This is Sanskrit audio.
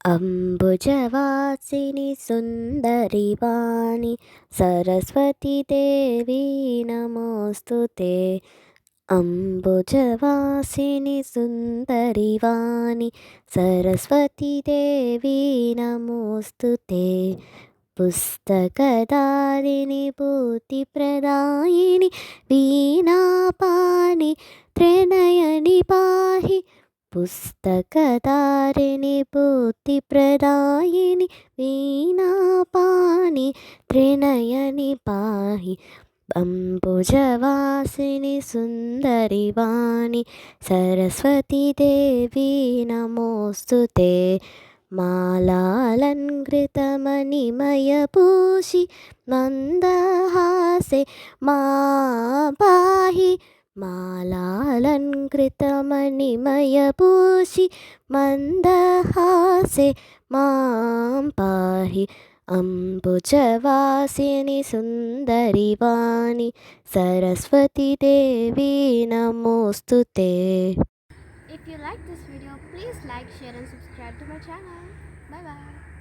अम्बुजवासिनि सुन्दरि वाणि सरस्वती देवी नमोऽस्तु ते। अम्बुजवासिनि सुन्दरि वाणि सरस्वती देवी नमोऽस्तु ते। पुस्तकधारिणि बुद्धिप्रदायिनि वीणापाणि त्रिनयनि पाहि। पुस्तकधारिणि बुद्धिप्रदायिनि वीणापाणि त्रिनयनि पाहि। अम्बुजवासिनि सुन्दरि वाणि सरस्वती देवी नमोऽस्तु ते। मालालङ्कृतमणिमयभूषि मन्दहासे मां पाहि। मालालङ्कृतमणिमयभूषि मन्दहासे मां पाहि। अम्बुजवासिनि सुन्दरि वाणि सरस्वती देवी नमोऽस्तु ते। If you like this video, please like, share and subscribe to my channel. Bye bye.